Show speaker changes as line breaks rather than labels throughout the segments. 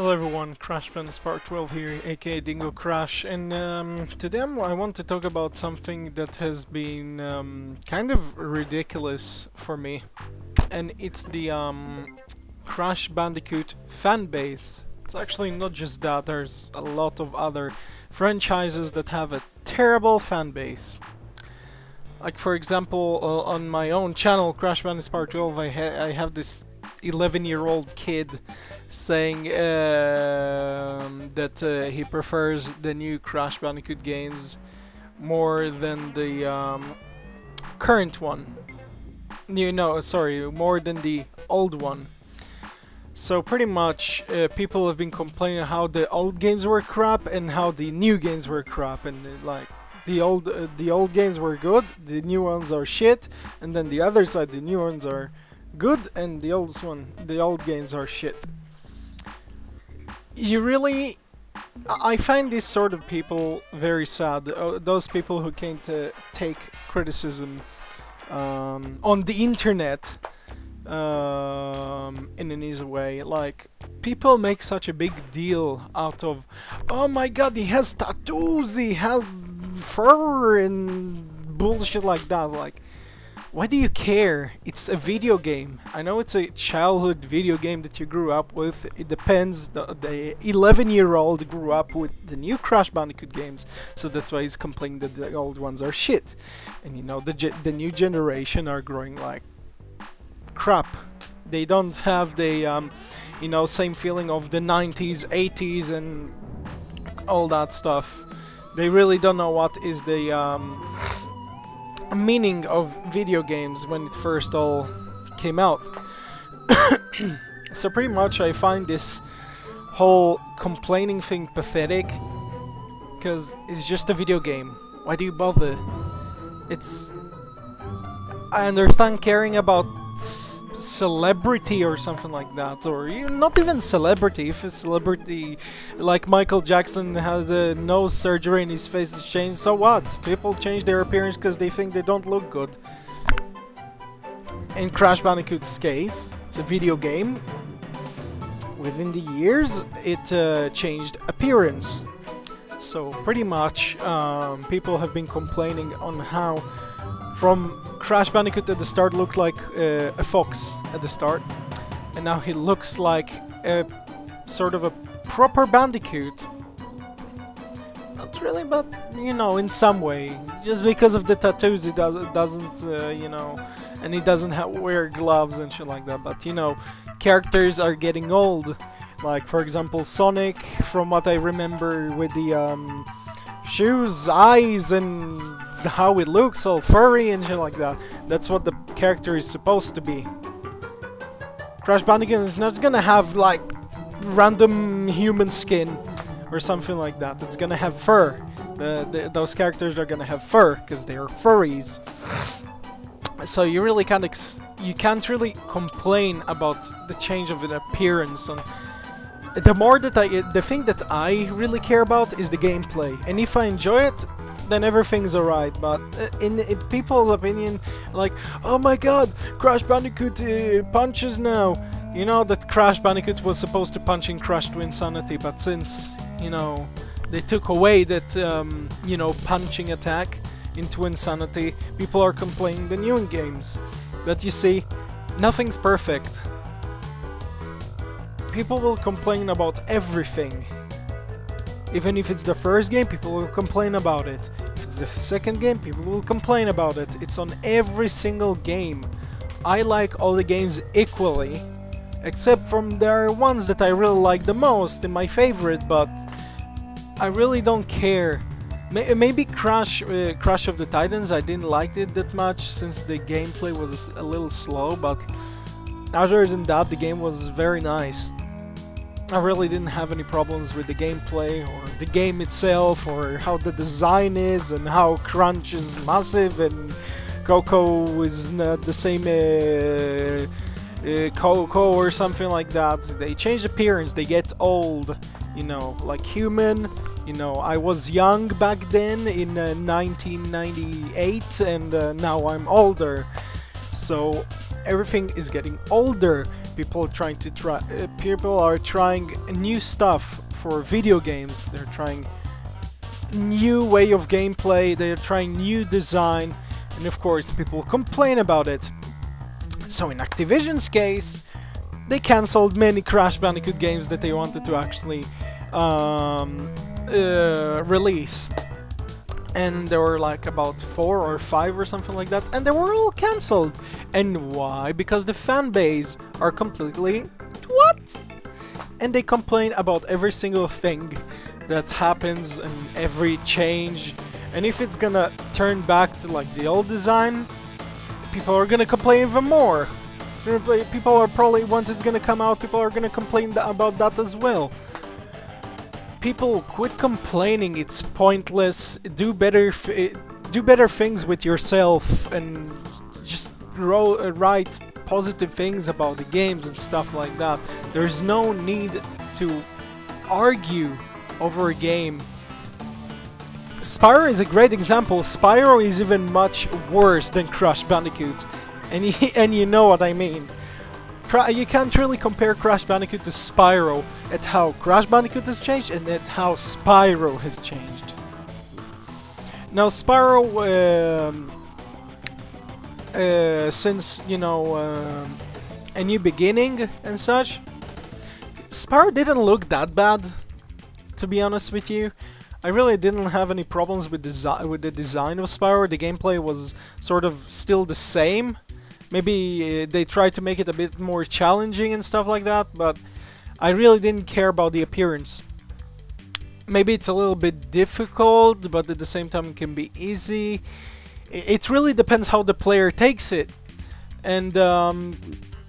Hello everyone, Crash Bandicoot Part 12 here, aka Dingo Crash, and today I want to talk about something that has been kind of ridiculous for me, and it's the Crash Bandicoot Fanbase. It's actually not just that, there's a lot of other franchises that have a terrible fanbase. Like for example, on my own channel, Crash Bandicoot Part 12, I have this 11-year-old kid saying that he prefers the new Crash Bandicoot games more than the current one. More than the old one. So pretty much people have been complaining how the old games were crap and how the new games were crap, and like the old games were good, the new ones are shit, and then the other side, the new ones are good and the old games are shit. I find these sort of people very sad. Those people who came to take criticism on the internet in an easy way. Like, people make such a big deal out of, oh my god, he has tattoos, he has fur and bullshit like that. Like, why do you care? It's a video game. I know it's a childhood video game that you grew up with. It depends. The 11-year-old grew up with the new Crash Bandicoot games, so that's why he's complaining that the old ones are shit. And you know, the new generation are growing like crap. They don't have the same feeling of the 90s, 80s, and all that stuff. They really don't know what is the meaning of video games when it first all came out. So pretty much I find this whole complaining thing pathetic, because it's just a video game. Why do you bother? I understand caring about celebrity or something like that, or not even celebrity. If a celebrity like Michael Jackson has a nose surgery and his face is changed, so what? People change their appearance because they think they don't look good. In Crash Bandicoot's case, it's a video game. Within the years, it changed appearance. So pretty much people have been complaining on how from Crash Bandicoot at the start looked like a fox at the start, and now he looks like a sort of a proper Bandicoot. Not really, but you know, in some way. Just because of the tattoos, it doesn't, and he doesn't wear gloves and shit like that. But you know, characters are getting old. Like for example, Sonic, from what I remember, with the shoes, eyes, and how it looks, all furry and shit like that. That's what the character is supposed to be. Crash Bandicoot is not gonna have like random human skin or something like that. It's gonna have fur. Those characters are gonna have fur because they are furries. So you really can't really complain about the change of an appearance. And the thing that I really care about is the gameplay, and if I enjoy it, then everything's alright. But in people's opinion, like, oh my god, Crash Bandicoot punches now. You know that Crash Bandicoot was supposed to punch in Crash to Insanity, but since, you know, they took away that, punching attack into Insanity, people are complaining the new games. But you see, nothing's perfect. People will complain about everything. Even if it's the first game, people will complain about it. If it's the second game, people will complain about it. It's on every single game. I like all the games equally, except from there are ones that I really like the most and my favorite, but I really don't care. Maybe Crash of the Titans, I didn't like it that much since the gameplay was a little slow, but other than that, the game was very nice. I really didn't have any problems with the gameplay or the game itself, or how the design is and how Crunch is massive and Coco is not the same Coco or something like that. They change appearance, they get old, you know, like human. You know, I was young back then in 1998, and now I'm older. So everything is getting older. People are trying new stuff for video games. They're trying new way of gameplay. They're trying new design, and of course, people complain about it. So in Activision's case, they cancelled many Crash Bandicoot games that they wanted to actually release. And there were like about 4 or 5 or something like that, and they were all cancelled. And why? Because the fan base are completely what? And they complain about every single thing that happens and every change. And if it's gonna turn back to like the old design, people are gonna complain even more. People are probably, once it's gonna come out, people are gonna complain about that as well. People, quit complaining. It's pointless. Do better things with yourself, and just write positive things about the games and stuff like that. There's no need to argue over a game. Spyro is a great example. Spyro is even much worse than Crash Bandicoot, and you know what I mean. You can't really compare Crash Bandicoot to Spyro at how Crash Bandicoot has changed and at how Spyro has changed. Now Spyro, since, you know, A New Beginning and such, Spyro didn't look that bad, to be honest with you. I really didn't have any problems with the design of Spyro. The gameplay was sort of still the same. Maybe they tried to make it a bit more challenging and stuff like that, but I really didn't care about the appearance. Maybe it's a little bit difficult, but at the same time it can be easy. It really depends how the player takes it. And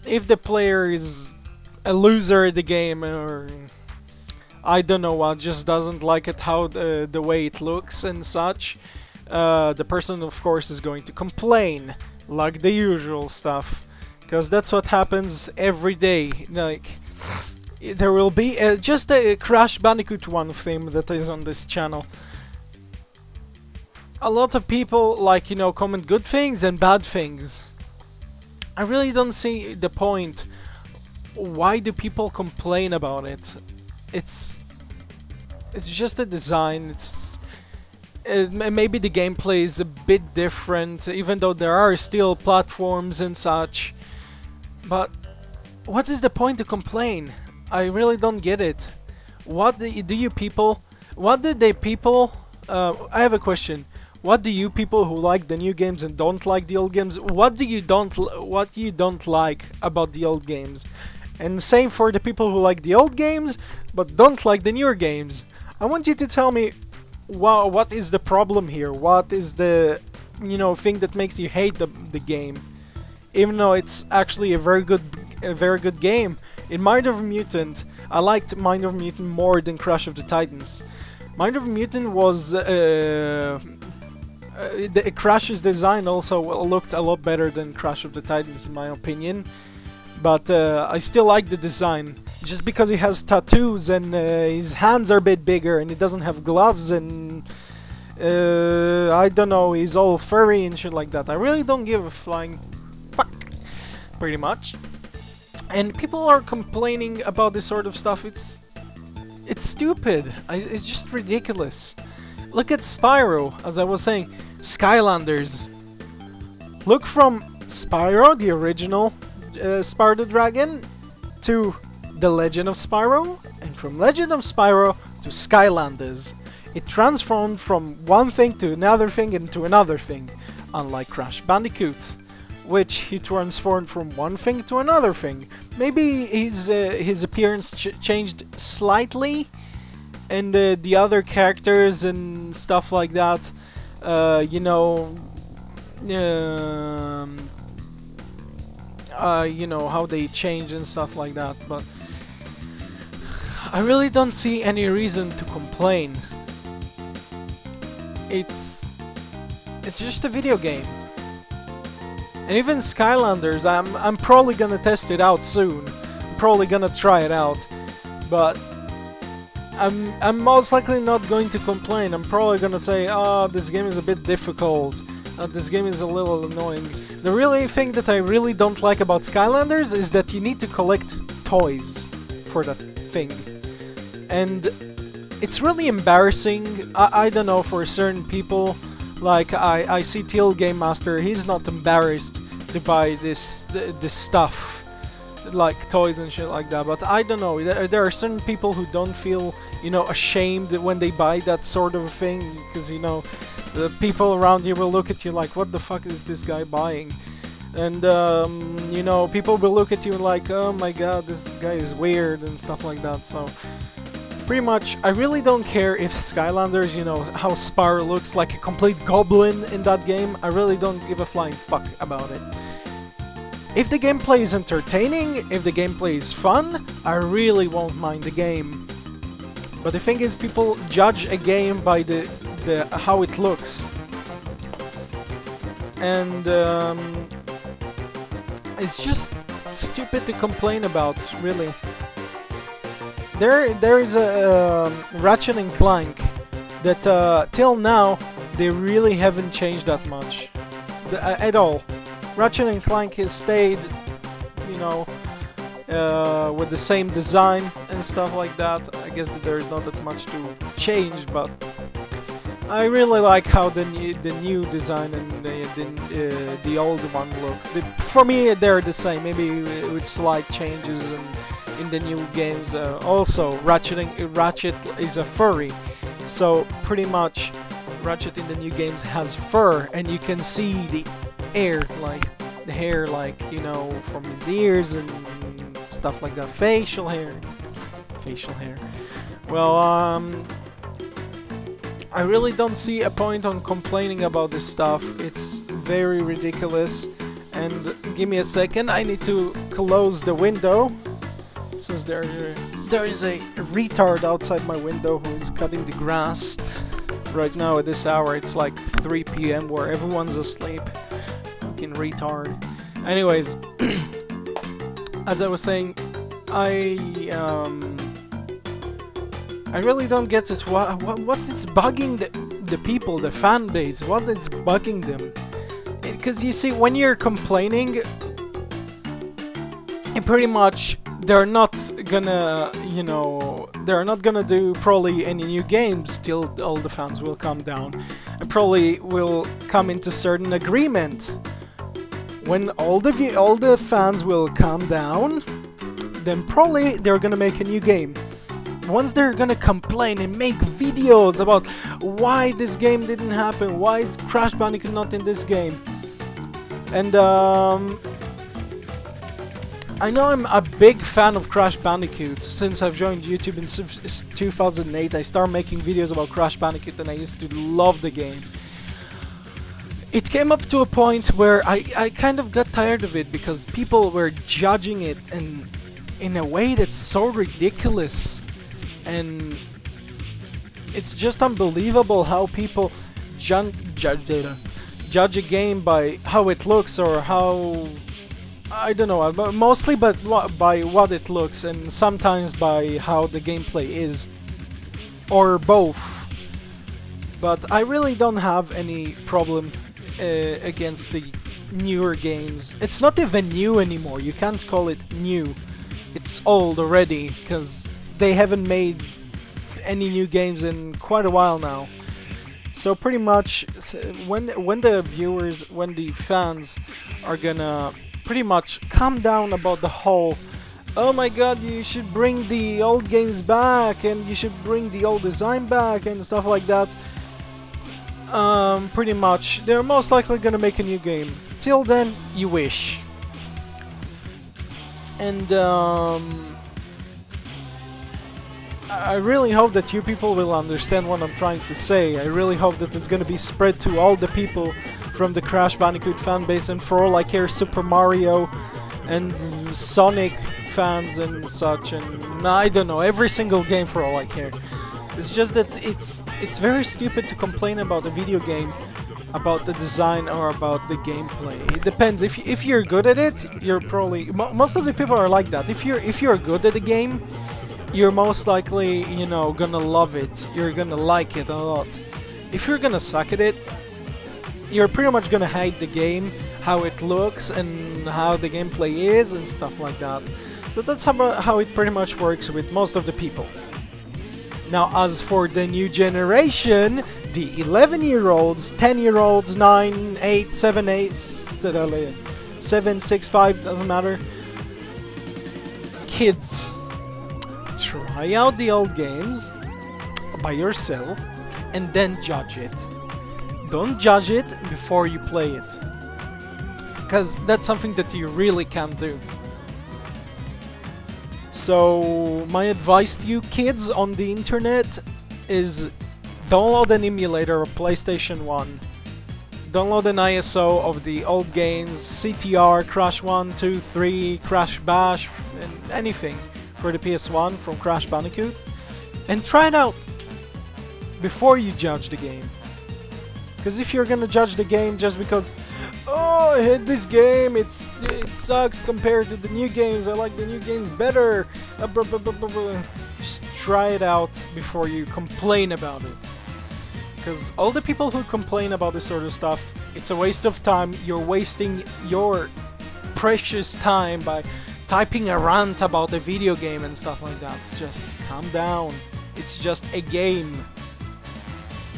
if the player is a loser at the game, or I don't know what, just doesn't like it how the way it looks and such, the person of course is going to complain. Like the usual stuff, because that's what happens every day. Like, there will be just a Crash Bandicoot 1 theme that is on this channel. A lot of people, like, you know, comment good things and bad things. I really don't see the point. Why do people complain about it? It's just a design. Maybe the gameplay is a bit different, even though there are still platforms and such. But what is the point to complain? I really don't get it. What do you people? What did they people? I have a question. What do you people who like the new games and don't like the old games? What you don't like about the old games? And same for the people who like the old games but don't like the newer games. I want you to tell me. Wow, what is the problem here? What is the, you know, thing that makes you hate the game? Even though it's actually a very good game. In Mind of a Mutant, I liked Mind of a Mutant more than Crash of the Titans. Mind of a Mutant was Crash's design also looked a lot better than Crash of the Titans in my opinion. But I still like the design. Just because he has tattoos and his hands are a bit bigger and he doesn't have gloves and I don't know, he's all furry and shit like that. I really don't give a flying fuck, pretty much. And people are complaining about this sort of stuff. It's stupid. It's just ridiculous. Look at Spyro, as I was saying, Skylanders. Look from Spyro, the original Spyro the Dragon, to The Legend of Spyro, and from Legend of Spyro to Skylanders. It transformed from one thing to another thing and to another thing, unlike Crash Bandicoot, which he transformed from one thing to another thing. Maybe his appearance changed slightly, and the other characters and stuff like that, you know, how they change and stuff like that, but I really don't see any reason to complain. It's just a video game. And even Skylanders, I'm probably gonna test it out soon. I'm probably gonna try it out, but I'm most likely not going to complain. I'm probably gonna say, oh, this game is a bit difficult. This game is a little annoying. The really thing that I really don't like about Skylanders is that you need to collect toys for that thing. And it's really embarrassing. I don't know, for certain people. Like, I see Teal Game Master, he's not embarrassed to buy this stuff, like toys and shit like that, but I don't know, there are certain people who don't feel, you know, ashamed when they buy that sort of thing, because, you know, the people around you will look at you like, what the fuck is this guy buying? And, you know, people will look at you like, oh my god, this guy is weird and stuff like that, so... Pretty much, I really don't care if Skylanders, you know, how Spyro looks like a complete goblin in that game. I really don't give a flying fuck about it. If the gameplay is entertaining, if the gameplay is fun, I really won't mind the game. But the thing is, people judge a game by the how it looks. And it's just stupid to complain about, really. There is a Ratchet and Clank that till now they really haven't changed that much at all. Ratchet and Clank has stayed, you know, with the same design and stuff like that. I guess that there's not that much to change, but I really like how the new design and the old one look. For me, they're the same. Maybe with slight changes and. In the new games, also Ratchet is a furry, so pretty much Ratchet in the new games has fur, and you can see the hair, like, you know, from his ears and stuff like that. Facial hair. Well, I really don't see a point on complaining about this stuff. It's very ridiculous. And give me a second, I need to close the window. Since there is a retard outside my window who is cutting the grass. Right now at this hour it's like 3 PM where everyone's asleep. Fucking retard. Anyways, as I was saying, I really don't get it. What is bugging the people, the fan base? What is bugging them? Because you see, when you're complaining, it pretty much. They're not gonna, you know, they're not gonna do probably any new games till all the fans will come down. And probably will come into certain agreement. When all the fans will come down, then probably they're gonna make a new game. Once they're gonna complain and make videos about why this game didn't happen, why is Crash Bandicoot not in this game, and I know I'm a big fan of Crash Bandicoot. Since I've joined YouTube in 2008, I started making videos about Crash Bandicoot and I used to love the game. It came up to a point where I kind of got tired of it because people were judging it in a way that's so ridiculous. And it's just unbelievable how people judge a game by how it looks or how... I don't know, mostly by what it looks and sometimes by how the gameplay is. Or both. But I really don't have any problem against the newer games. It's not even new anymore, you can't call it new. It's old already, because they haven't made any new games in quite a while now. So pretty much, when the fans are gonna pretty much calm down about the whole, oh my god, you should bring the old games back and you should bring the old design back and stuff like that, pretty much they're most likely gonna make a new game. Till then, you wish. And I really hope that you people will understand what I'm trying to say. I really hope that it's gonna be spread to all the people from the Crash Bandicoot fanbase, and for all I care, Super Mario and Sonic fans and such, and I don't know, every single game for all I care. It's just that it's very stupid to complain about a video game, about the design or about the gameplay. It depends. If you're good at it, you're probably most of the people are like that. If you're good at the game, you're most likely, you know, gonna love it. You're gonna like it a lot. If you're gonna suck at it, you're pretty much gonna hate the game, how it looks and how the gameplay is and stuff like that. So that's how it pretty much works with most of the people. Now, as for the new generation, the 11-year-olds, 10-year-olds, 9, 8, 7, 8, 7, 6, 5, doesn't matter. Kids, try out the old games by yourself and then judge it. Don't judge it before you play it, because that's something that you really can't do. So my advice to you kids on the internet is download an emulator of PlayStation 1. Download an ISO of the old games, CTR, Crash 1, 2, 3, Crash Bash, and anything for the PS1 from Crash Bandicoot, and try it out before you judge the game. Because if you're gonna judge the game just because, oh, I hate this game, it sucks compared to the new games, I like the new games better, just try it out before you complain about it. Because all the people who complain about this sort of stuff, it's a waste of time. You're wasting your precious time by typing a rant about a video game and stuff like that. Just calm down. It's just a game.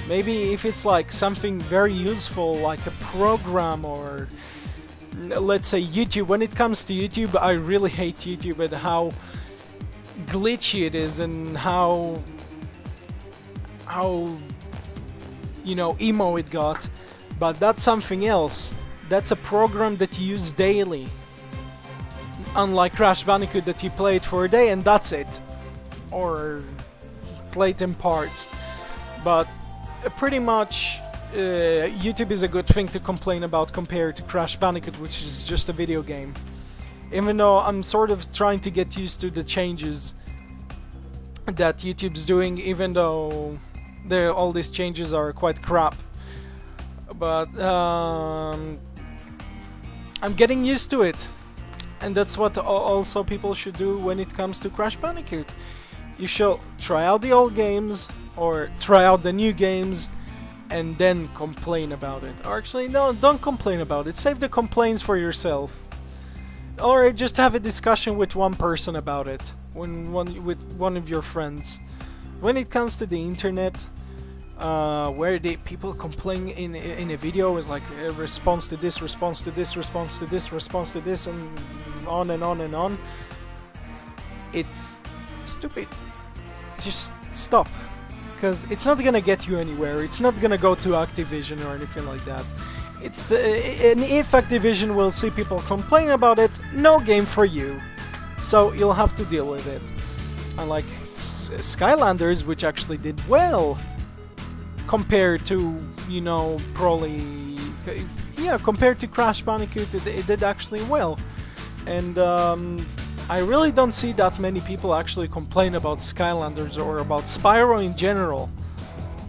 Maybe if it's like something very useful, like a program, or let's say YouTube. When it comes to YouTube, I really hate YouTube and how glitchy it is and how you know, emo it got. But that's something else. That's a program that you use daily. Unlike Crash Bandicoot that you play it for a day and that's it. Or play it in parts. But pretty much YouTube is a good thing to complain about compared to Crash Bandicoot, which is just a video game. Even though I'm sort of trying to get used to the changes that YouTube's doing, even though all these changes are quite crap. But I'm getting used to it. And that's what also people should do when it comes to Crash Bandicoot. You should try out the old games, or try out the new games, and then complain about it. Or actually, no, don't complain about it. Save the complaints for yourself. Or just have a discussion with one person about it, with one of your friends. When it comes to the internet, where the people complain in a video is like a response to this, response to this, response to this, response to this, and on and on and on. It's stupid. Just stop. Because it's not gonna get you anywhere. It's not gonna go to Activision or anything like that. It's and if Activision will see people complain about it, no game for you. So you'll have to deal with it. Unlike Skylanders, which actually did well compared to, you know, probably, yeah, compared to Crash Bandicoot, it did actually well. And I really don't see that many people actually complain about Skylanders or about Spyro in general.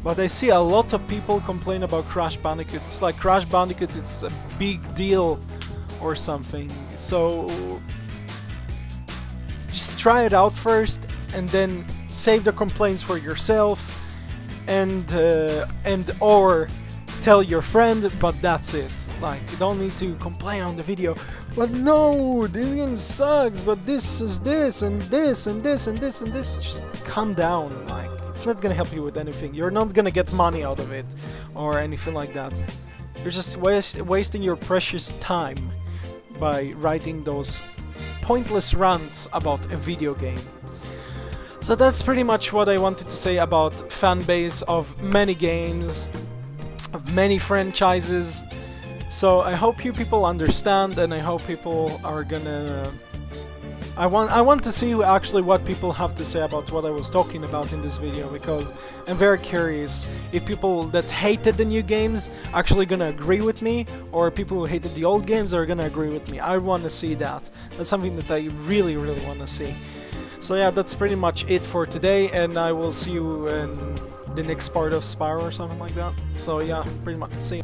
But I see a lot of people complain about Crash Bandicoot. It's like Crash Bandicoot is a big deal or something. So just try it out first and then save the complaints for yourself and or tell your friend, but that's it. Like, you don't need to complain on the video, but no, this game sucks, but this is this and this and this and this and this. Just calm down. Like, it's not gonna help you with anything. You're not gonna get money out of it or anything like that. You're just wasting your precious time by writing those pointless rants about a video game. So that's pretty much what I wanted to say about fanbase of many games, of many franchises. So I hope you people understand, and I hope people are gonna... I want to see actually what people have to say about what I was talking about in this video, because I'm very curious if people that hated the new games actually gonna agree with me, or people who hated the old games are gonna agree with me. I want to see that. That's something that I really want to see. So yeah, that's pretty much it for today, and I will see you in the next part of Spyro or something like that. So yeah, pretty much see you.